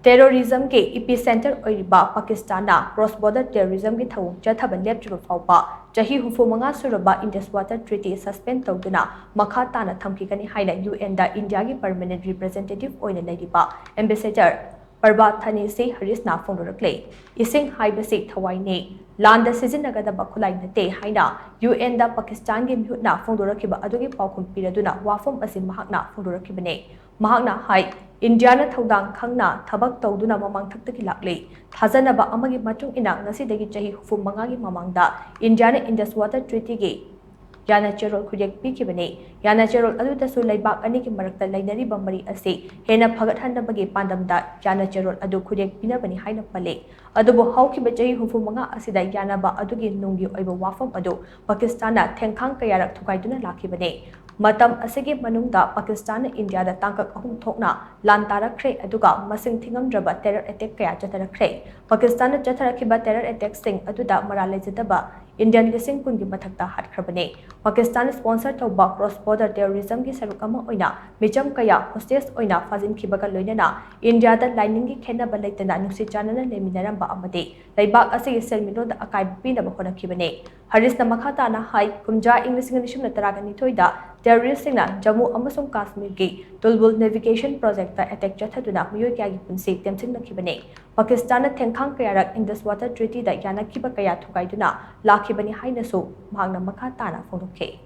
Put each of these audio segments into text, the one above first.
Terrorism ke epicenter oiriba Pakistan na cross-border terrorism ki Thouong Chathaba Leptriba Phaoba chahi 35 suraba Indus Water Treaty suspend tawduna makha tana thamkhigani haina UN da India ki permanent representative oina LEIRIBA ambassador PARVATHANESI HARISH na PHONGDORAKLI ising haibasi thawaini landa sizinnagadaba khulai nate haina UN da Pakistan ki mihutna PHONGDORAKIBA adugi paukhum piraduna wafam asi mahakna PHONGDORAKIBane mahakna hai India na thaudang khangna thabak tawduna mamang thakta lakli thajanaba amagi matung ina ngasi dagi chahi 35 gi mamangda India na Indus Water Treaty gi yana cherol khujek pikibane yana cherol aduda su laibak ani ki marakta lainari bambari ase hena phagat hanabagi pandamda yana cherol adu khujek pinabani haina pale adubo haukiba chahi 35 asida yana ba adugi nungi oiba wafam adu Pakistan na thengkhang kayarak thukaiduna lakhibane matam asigi manungda Pakistan India da tangkak ahum thokna lan tarakre aduga masing thingamdraba terror attack kaya chatarakre Pakistan chatharakiba terror attack sing aduda maralejadaba Indian lising kungi mathakta hatkrabane Pakistan sponsor tawba cross border terrorism gi saruk ama oina micham kaya hostage oina fazin khibaga loinana India da lining gi khenaba leitana nusi chanana leminaramba amade laibak asigi selmino da akai pina ba khonakhibane Harish na makhata na hai kumja English nganishum na taragani thoida terrorist na Jammu amasung Kashmir gi Tulbul navigation project ta attack chathaduna miyoi kya gi punsi temsing nakhibane Pakistan na thengkhang kayarak Indus Water Treaty da yana khiba kaya thukaiduna lakhibani haina so mahangna makhata na phongdokhe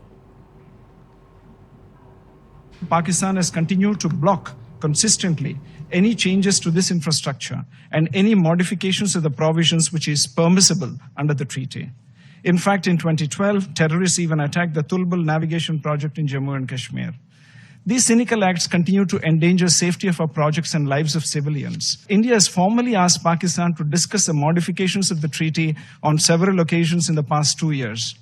Pakistan has continued to block consistently any changes to this infrastructure and any modifications of the provisions which is permissible under the treaty. In fact, in 2012, terrorists even attacked the Tulbul navigation project in Jammu and Kashmir. These cynical acts continue to endanger safety of our projects and lives of civilians. India has formally asked Pakistan to discuss the modifications of the treaty on several occasions in the past 2 years.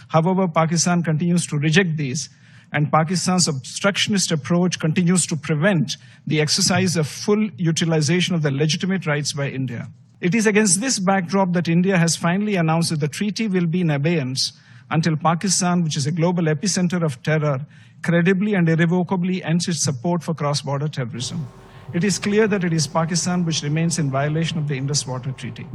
However, Pakistan continues to reject these, and Pakistan's obstructionist approach continues to prevent the exercise of full utilization of the legitimate rights by India. It is against this backdrop that India has finally announced that the treaty will be in abeyance until Pakistan, which is a global epicenter of terror, credibly and irrevocably ends its support for cross-border terrorism. It is clear that it is Pakistan which remains in violation of the Indus Water Treaty.